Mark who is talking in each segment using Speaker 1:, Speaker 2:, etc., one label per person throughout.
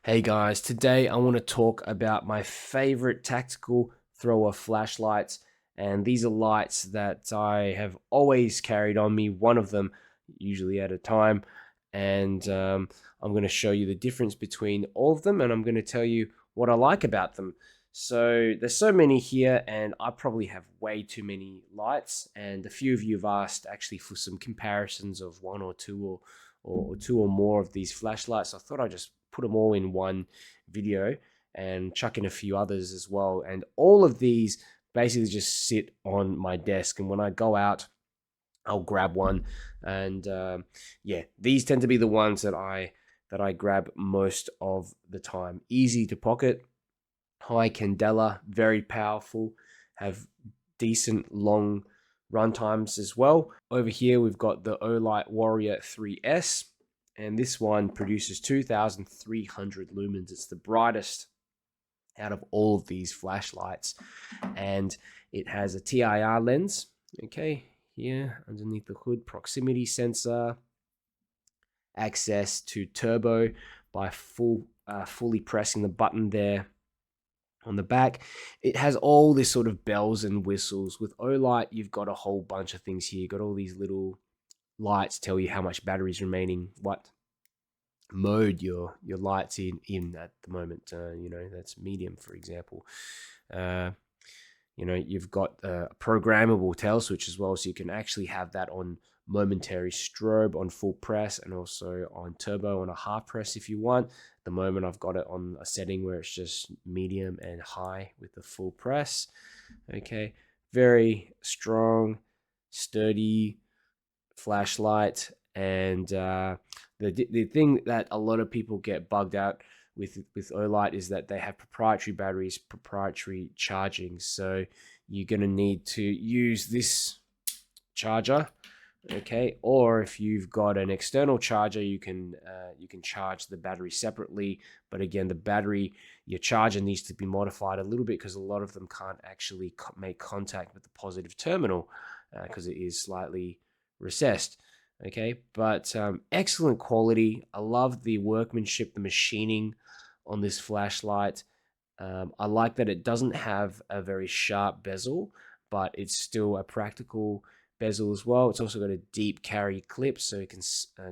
Speaker 1: Hey guys, today I want to talk about my favorite tactical thrower flashlights, and these are lights that I have always carried on me, one of them usually at a time, and I'm going to show you the difference between all of them, and I'm going to tell you what I like about them. So there's so many here, and I probably have way too many lights, and a few of you have asked actually for some comparisons of one or two or two or more of these flashlights. I thought I'd just put them all in one video and chuck in a few others as well. And all of these basically just sit on my desk. And when I go out, I'll grab one. And yeah, these tend to be the ones that I grab most of the time. Easy to pocket, high candela, very powerful, have decent long run times as well. Over here, we've got the Olight Warrior 3S, and this one produces 2,300 lumens. It's the brightest out of all of these flashlights, and it has a TIR lens. Okay, here underneath the hood, proximity sensor, access to turbo by fully pressing the button there on the back. It has all this sort of bells and whistles. With Olight, you've got a whole bunch of things here. You've got all these little lights tell you how much battery is remaining, what mode your lights in at the moment. That's medium, for example. You've got a programmable tail switch as well, so you can actually have that on momentary strobe on full press and also on turbo on a half press if you want. At the moment I've got it on a setting where it's just medium and high with the full press. Okay, very strong, sturdy flashlight. And the thing that a lot of people get bugged out with Olight is that they have proprietary batteries, proprietary charging. So you're going to need to use this charger, okay? Or if you've got an external charger, you can charge the battery separately. But again, the battery, your charger needs to be modified a little bit because a lot of them can't actually make contact with the positive terminal because it is slightly recessed. Okay, but excellent quality. I love the workmanship, the machining on this flashlight. I like that it doesn't have a very sharp bezel, but it's still a practical bezel as well. It's also got a deep carry clip, so it can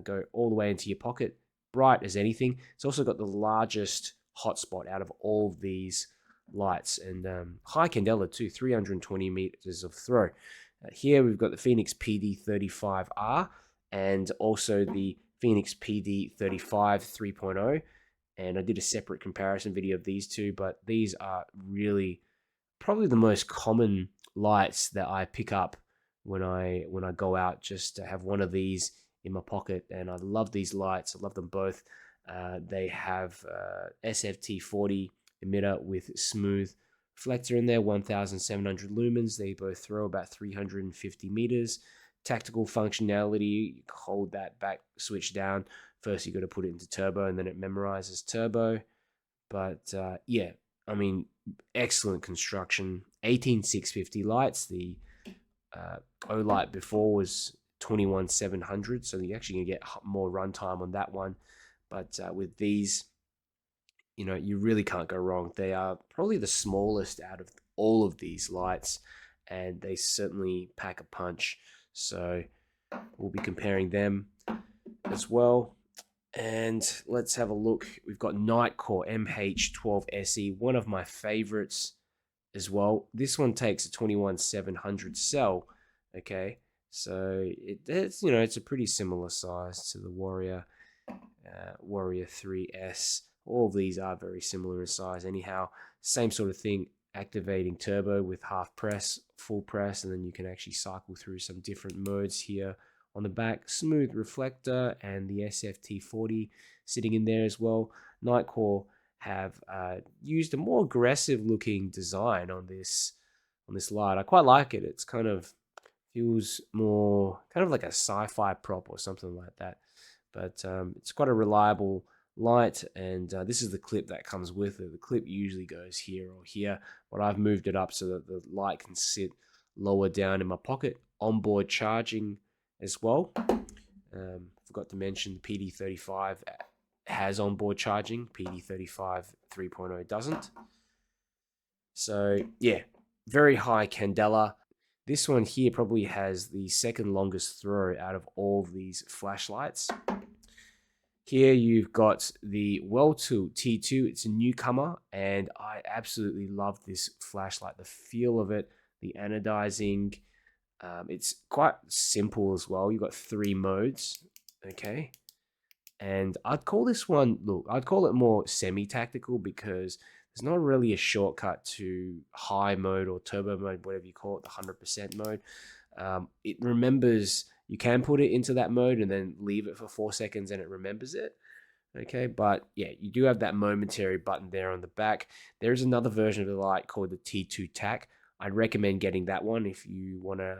Speaker 1: go all the way into your pocket, bright as anything. It's also got the largest hotspot out of all of these lights, and high candela too, 320 meters of throw. Here we've got the Fenix PD35R and also the Fenix PD35 3.0. And I did a separate comparison video of these two, but these are really probably the most common lights that I pick up when I go out, just to have one of these in my pocket. And I love these lights. I love them both. They have SFT40 emitter with smooth reflector in there, 1,700 lumens. They both throw about 350 meters. Tactical functionality, you hold that back switch down. First, you got to put it into turbo, and then it memorizes turbo. But yeah, I mean, excellent construction. 18650 lights. The Olight before was 21700, so you actually can get more runtime on that one. But with these, you really can't go wrong. They are probably the smallest out of all of these lights, and they certainly pack a punch. So we'll be comparing them as well. And let's have a look. We've got Nitecore MH12 SE, one of my favorites as well. This one takes a 21700 cell. Okay, so it's a pretty similar size to the Warrior 3S. All of these are very similar in size. Anyhow, same sort of thing. Activating turbo with half press, full press, and then you can actually cycle through some different modes here on the back. Smooth reflector and the SFT40 sitting in there as well. Nitecore have used a more aggressive looking design on this light. I quite like it. It's kind of feels more kind of like a sci-fi prop or something like that. But it's quite a reliable light, and this is the clip that comes with it. The clip usually goes here or here, but I've moved it up so that the light can sit lower down in my pocket. Onboard charging as well. Forgot to mention the PD35 has onboard charging. PD35 3.0 doesn't. So yeah, very high candela. This one here probably has the second longest throw out of all of these flashlights. Here you've got the Weltool T2. It's a newcomer, and I absolutely love this flashlight. The feel of it, the anodizing. It's quite simple as well. You've got 3 modes, okay? And I'd call this one, look, I'd call it more semi-tactical because there's not really a shortcut to high mode or turbo mode, whatever you call it, the 100% mode. It remembers, you can put it into that mode and then leave it for 4 seconds and it remembers it. Okay, but yeah, you do have that momentary button there on the back. There's another version of the light called the T2 TAC. I'd recommend getting that one if you want to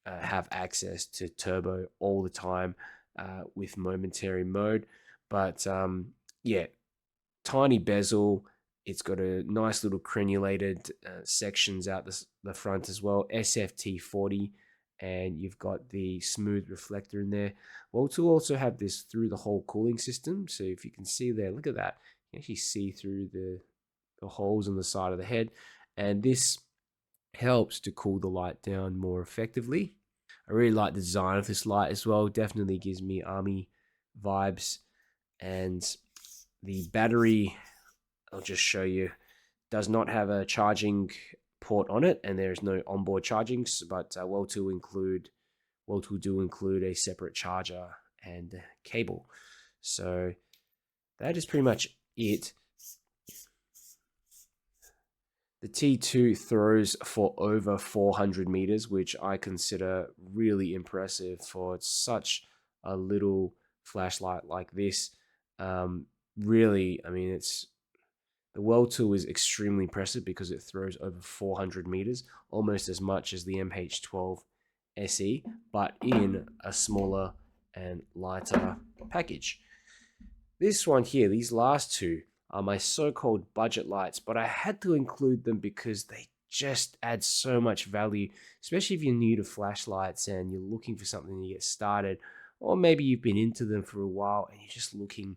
Speaker 1: have access to turbo all the time with momentary mode. But yeah, tiny bezel. It's got a nice little crenulated sections out the front as well. SFT40, and you've got the smooth reflector in there. Weltool also have this through the whole cooling system. So if you can see there, look at that. You can actually see through the holes on the side of the head. And this helps to cool the light down more effectively. I really like the design of this light as well. Definitely gives me army vibes. And the battery, I'll just show you, does not have a charging port on it, and there's no onboard charging, but Weltool do include a separate charger and cable. So that is pretty much it. The T2 throws for over 400 meters, which I consider really impressive for such a little flashlight like this. Really, I mean, the Weltool is extremely impressive because it throws over 400 meters, almost as much as the MH12 SE, but in a smaller and lighter package. This one here, these last two, are my so-called budget lights, but I had to include them because they just add so much value, especially if you're new to flashlights and you're looking for something to get started, or maybe you've been into them for a while and you're just looking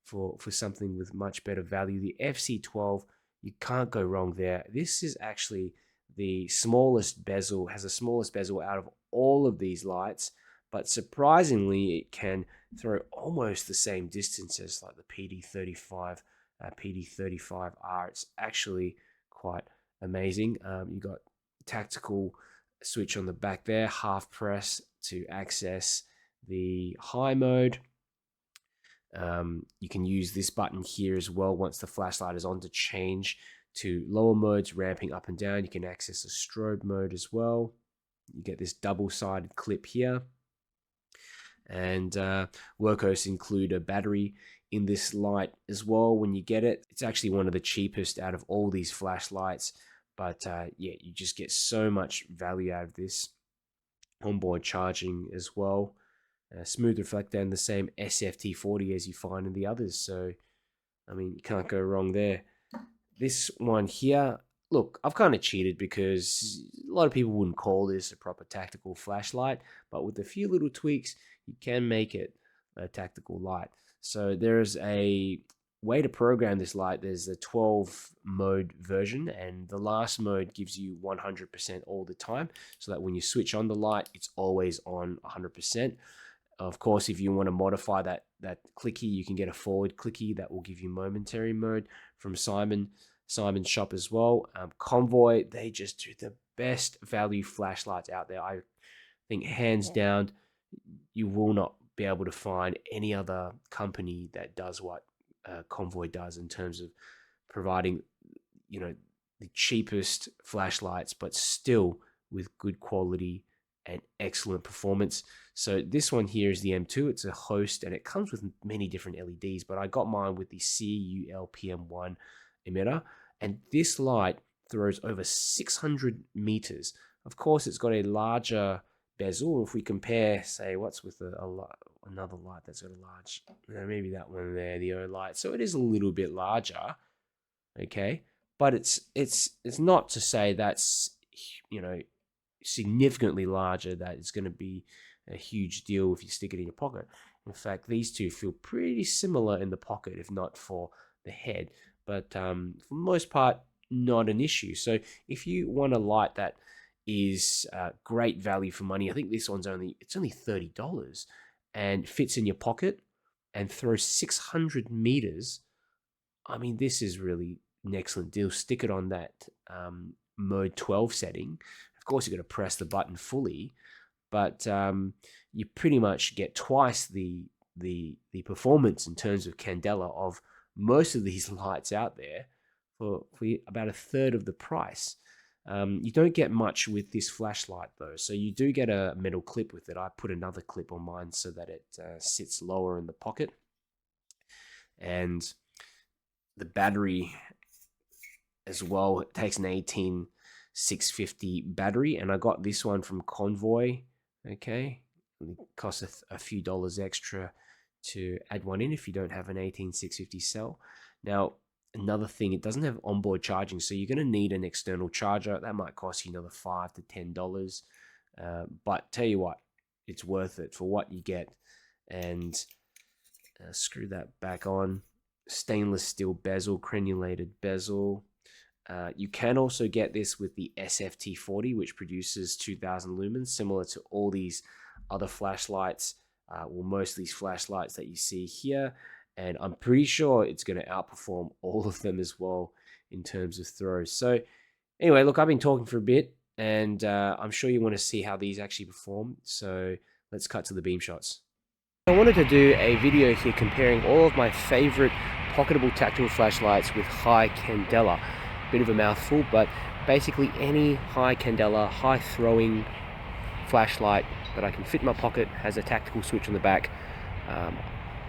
Speaker 1: for something with much better value. The FC12, you can't go wrong there. This is actually the smallest bezel, has the smallest bezel out of all of these lights, but surprisingly it can throw almost the same distance as like the PD35 PD35R. It's actually quite amazing. You got tactical switch on the back there, half press to access the high mode. You can use this button here as well once the flashlight is on to change to lower modes, ramping up and down. You can access a strobe mode as well. You get this double-sided clip here. And Wurkkos include a battery in this light as well when you get it. It's actually one of the cheapest out of all these flashlights, but yeah, you just get so much value out of this. Onboard charging as well. Smooth reflector and the same SFT40 as you find in the others. So, I mean, you can't go wrong there. This one here, look, I've kind of cheated because a lot of people wouldn't call this a proper tactical flashlight, but with a few little tweaks, you can make it a tactical light. So there's a way to program this light. There's a 12 mode version, and the last mode gives you 100% all the time, so that when you switch on the light, it's always on 100%. Of course, if you want to modify that clicky, you can get a forward clicky that will give you momentary mode from Simon's shop as well. Convoy, they just do the best value flashlights out there. I think hands down, you will not be able to find any other company that does what Convoy does in terms of providing, you know, the cheapest flashlights, but still with good quality and excellent performance. So this one here is the M2. It's a host and it comes with many different LEDs, but I got mine with the CULPM1 emitter, and this light throws over 600 meters. Of course, it's got a larger bezel. If we compare, say, what's with another light that's got a large, maybe that one there, the Olight. So it is a little bit larger, okay, but it's not to say that's, you know, significantly larger that it's going to be a huge deal if you stick it in your pocket. In fact, these two feel pretty similar in the pocket, if not for the head. But for the most part, not an issue. So if you want a light that is great value for money, I think this one's only $30 and fits in your pocket and throws 600 meters. I mean, this is really an excellent deal. Stick it on that mode 12 setting. Of course, you're going to press the button fully, but you pretty much get twice the performance in terms of candela of most of these lights out there for about a third of the price. You don't get much with this flashlight though, so you do get a metal clip with it. I put another clip on mine so that it sits lower in the pocket, and the battery as well, it takes an 18650 battery, and I got this one from Convoy. Okay, it costs a few dollars extra to add one in if you don't have an 18650 cell. Now, another thing, it doesn't have onboard charging, so you're going to need an external charger. That might cost you another $5 to $10, but tell you what, it's worth it for what you get. And screw that back on. Stainless steel bezel, crenulated bezel. You can also get this with the SFT40, which produces 2000 lumens, similar to all these other flashlights. Well, most of these flashlights that you see here, and I'm pretty sure it's going to outperform all of them as well in terms of throws. So anyway, look, I've been talking for a bit, and I'm sure you want to see how these actually perform. So let's cut to the beam shots. I wanted to do a video here comparing all of my favorite pocketable tactical flashlights with high candela. Bit of a mouthful, but basically any high candela, high throwing flashlight that I can fit in my pocket, has a tactical switch on the back.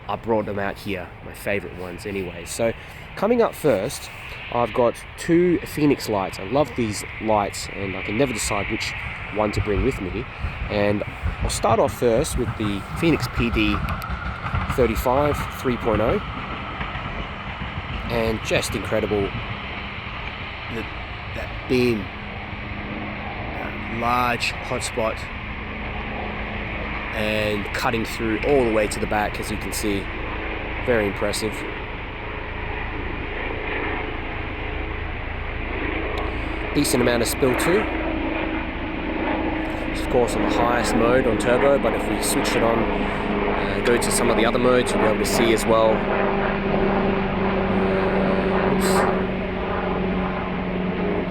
Speaker 1: I brought them out here, my favorite ones anyway. So coming up first, I've got two Fenix lights. I love these lights and I can never decide which one to bring with me. And I'll start off first with the Fenix PD35 3.0. And just incredible, that beam, large hotspot, and cutting through all the way to the back, as you can see. Very impressive. Decent amount of spill too. It's of course on the highest mode on turbo, but if we switch it on and go to some of the other modes, you'll be able to see as well. Oops.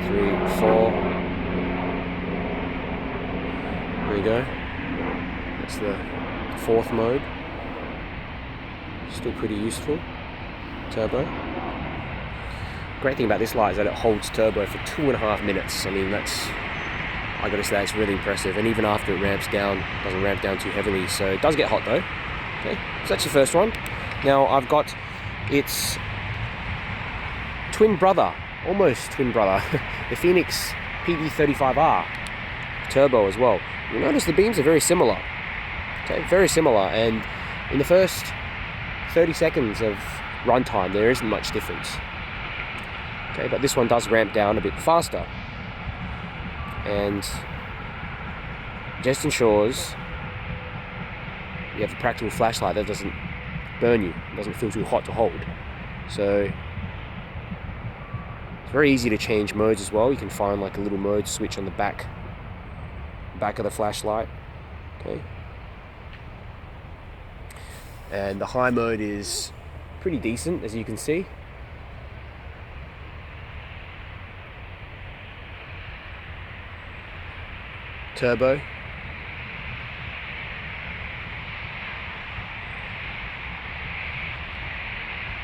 Speaker 1: 3, 4. There you go. That's the fourth mode. Still pretty useful. Turbo. Great thing about this light is that it holds turbo for 2.5 minutes. I mean, I gotta say, it's really impressive. And even after it ramps down, it doesn't ramp down too heavily. So it does get hot though. Okay, so that's your first one. Now I've got its twin brother, almost twin brother, the Fenix PD35R turbo as well. You'll notice the beams are very similar. Okay, very similar, and in the first 30 seconds of runtime, there isn't much difference. Okay, but this one does ramp down a bit faster, and just ensures you have a practical flashlight that doesn't burn you, doesn't feel too hot to hold. So it's very easy to change modes as well. You can find like a little mode switch on the back of the flashlight. Okay. And the high mode is pretty decent, as you can see. Turbo.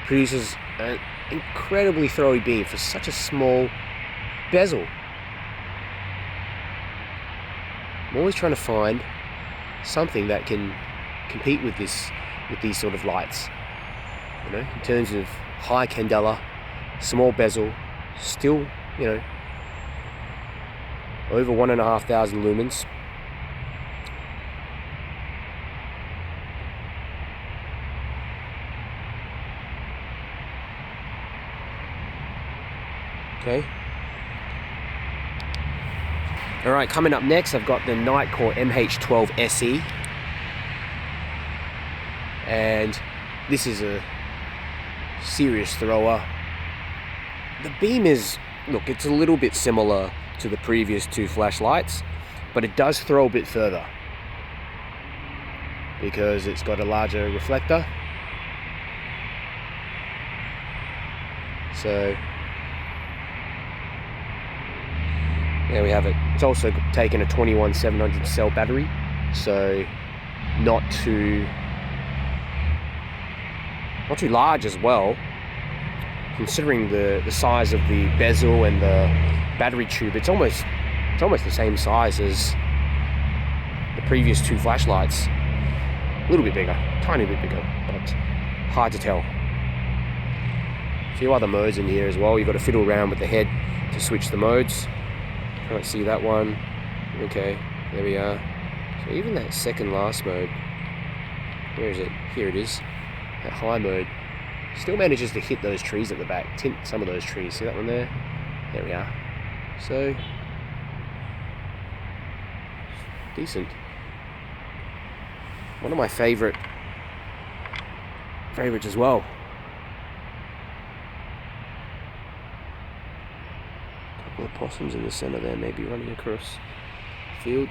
Speaker 1: Produces an incredibly throwy beam for such a small bezel. I'm always trying to find something that can compete with these sort of lights, you know, in terms of high candela, small bezel, still, you know, over 1,500 lumens. Okay. All right, coming up next, I've got the Nitecore MH12 SE. and this is a serious thrower. The beam is, look, it's a little bit similar to the previous two flashlights, but it does throw a bit further because it's got a larger reflector. So there we have it. It's also taken a 21700 cell battery, so not too large as well, considering the size of the bezel and the battery tube. It's almost the same size as the previous two flashlights. A little bit bigger, tiny bit bigger, but hard to tell. A few other modes in here as well. You've got to fiddle around with the head to switch the modes. Can't see that one. Okay, there we are. So even that second last mode, where is it? Here it is. That high mode still manages to hit those trees at the back, tint some of those trees. See that one there? There we are. So decent. One of my favorites as well. A couple of possums in the center there, maybe running across the field.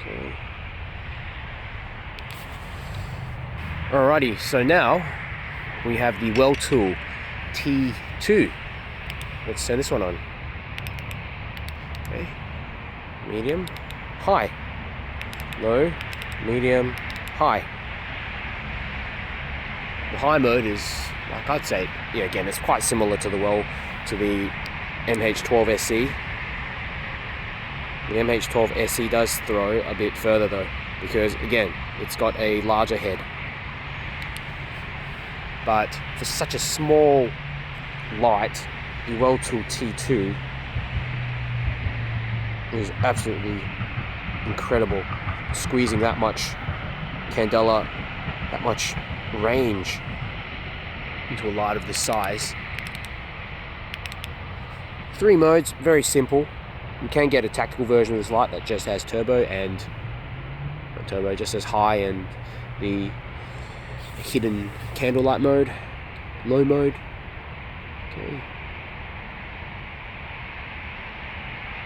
Speaker 1: Okay. Alrighty, so now we have the Weltool T2. Let's turn this one on. Okay. Medium, high, low, medium, high. The high mode is, like I'd say, yeah, again, it's quite similar to the MH12 SE. The MH12 SE does throw a bit further though, because again, it's got a larger head. But for such a small light, the Weltool T2 is absolutely incredible. Squeezing that much candela, that much range into a light of this size. 3 modes, very simple. You can get a tactical version of this light that just has turbo and not turbo, just has high and the hidden candlelight mode, low mode. Okay.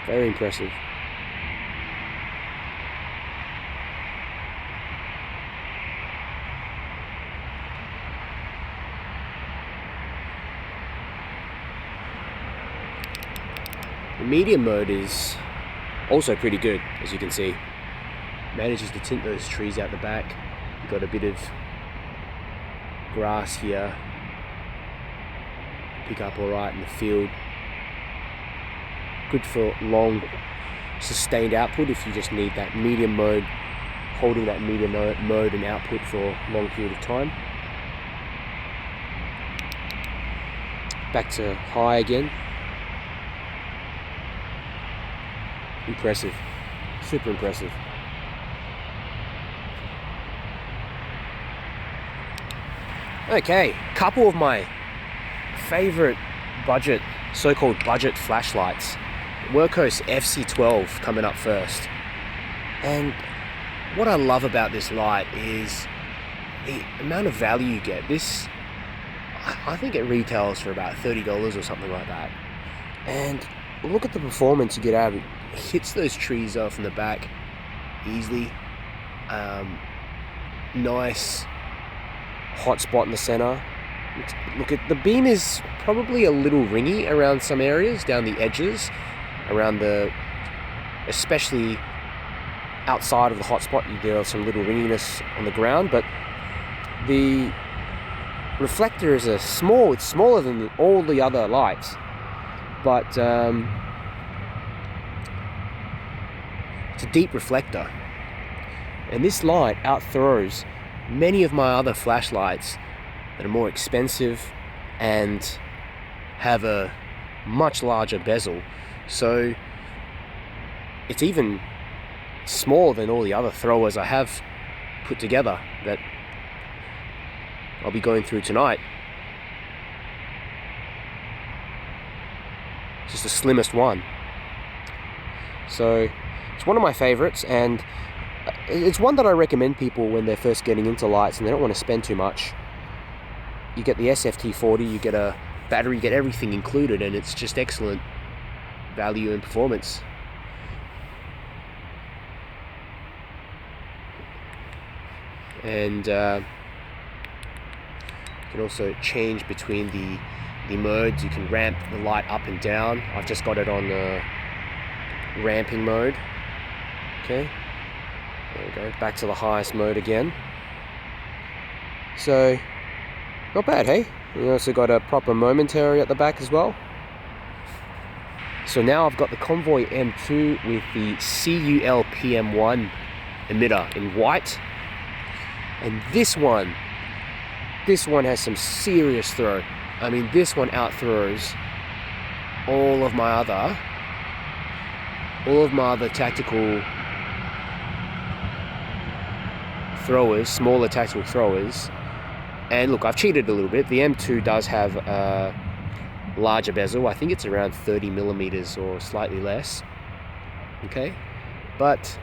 Speaker 1: Very impressive. The medium mode is also pretty good, as you can see. Manages to tint those trees out the back. You've got a bit of grass here. Pick up alright in the field. Good for long sustained output if you just need that medium mode, holding that medium mode and output for a long period of time. Back to high again. Impressive, super impressive. Okay, couple of my favorite budget, so-called budget flashlights. Wurkkos FC12 coming up first. And what I love about this light is the amount of value you get. This, I think it retails for about $30 or something like that. And look at the performance you get out of it. It hits those trees off in the back easily. Nice hot spot in the center. Look at the beam is probably a little ringy around some areas, down the edges, around the, especially outside of the hot spot, there are some little ringiness on the ground, but the reflector is it's smaller than all the other lights, but it's a deep reflector, and this light outthrows many of my other flashlights that are more expensive and have a much larger bezel. So it's even smaller than all the other throwers I have put together that I'll be going through tonight. It's just the slimmest one. So it's one of my favorites, and it's one that I recommend people when they're first getting into lights and they don't want to spend too much. You get the SFT40, you get a battery, you get everything included, and it's just excellent value and performance. And you can also change between the modes. You can ramp the light up and down. I've just got it on the ramping mode. Okay, there we go, back to the highest mode again. So not bad, hey? You also got a proper momentary at the back as well. So now I've got the Convoy M2 with the CUL PM1 emitter in white. And this one has some serious throw. I mean, this one outthrows all of my other tactical throwers, smaller tactical throwers. And look, I've cheated a little bit. The M2 does have a larger bezel. I think it's around 30 millimeters or slightly less. Okay, but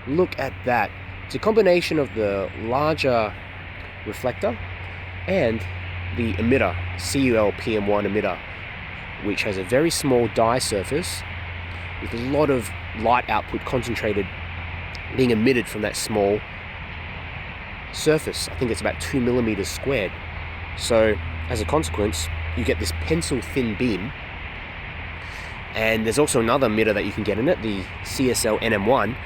Speaker 1: look at that. It's a combination of the larger reflector and the emitter, CUL PM1 emitter, which has a very small die surface with a lot of light output concentrated being emitted from that small surface. I think it's about 2 millimeters squared. So as a consequence, you get this pencil thin beam. And there's also another emitter that you can get in it, the CSL NM1,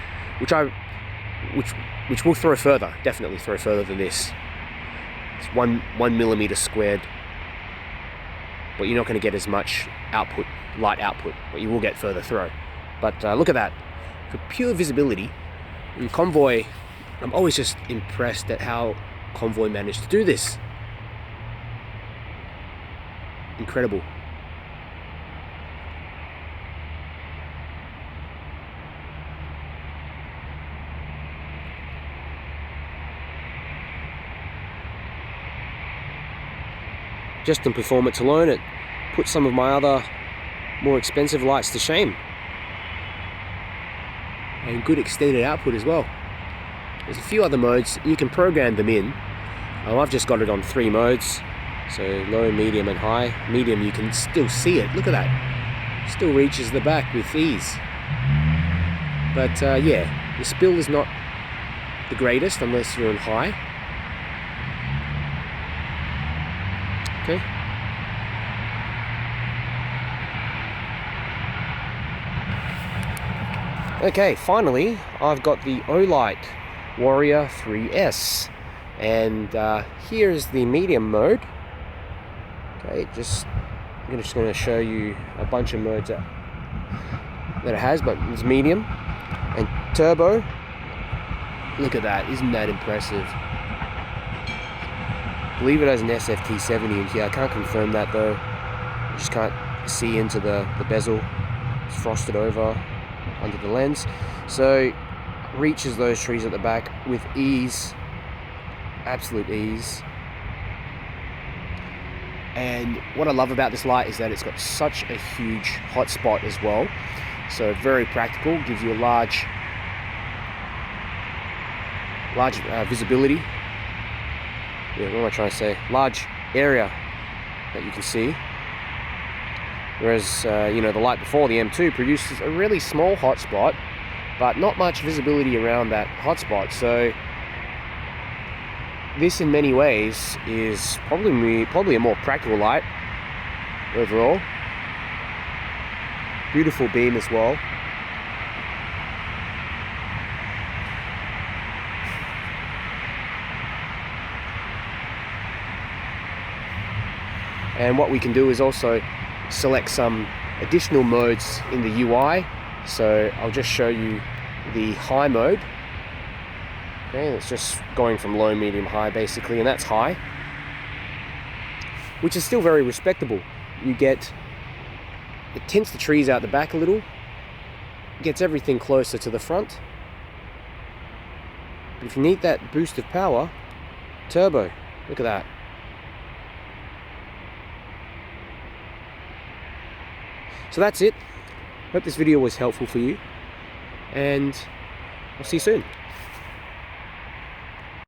Speaker 1: which will throw further, definitely throw further than this. It's 1 millimeter squared, but you're not going to get as much output, light output, but you will get further throw. But look at that. For pure visibility, in Convoy, I'm always just impressed at how Convoy managed to do this. Incredible. Just in performance alone, it puts some of my other more expensive lights to shame. And good extended output as well. There's a few other modes, you can program them in. I've just got it on 3 modes, so low, medium and high. Medium, you can still see it, look at that. Still reaches the back with ease. But yeah, the spill is not the greatest unless you're on high. Okay. Okay, finally, I've got the Olight Warrior 3S, and here's the medium mode. Okay, I'm just going to show you a bunch of modes that it has, but it's medium and turbo. Look at that, isn't that impressive? I believe it has an SFT70 in here. I can't confirm that though. You just can't see into the bezel. It's frosted over under the lens. So reaches those trees at the back with ease, absolute ease. And what I love about this light is that it's got such a huge hotspot as well. So very practical, gives you a large visibility. Yeah, what am I trying to say? Large area that you can see. Whereas, you know, the light before, the M2, produces a really small hotspot, but not much visibility around that hotspot. So this, in many ways, is probably a more practical light overall. Beautiful beam as well. And what we can do is also select some additional modes in the UI. So I'll just show you the high mode. Okay, it's just going from low, medium, high basically, and that's high, which is still very respectable. It tints the trees out the back a little, gets everything closer to the front. But if you need that boost of power, turbo, look at that. So that's it. Hope this video was helpful for you, and I'll see you soon.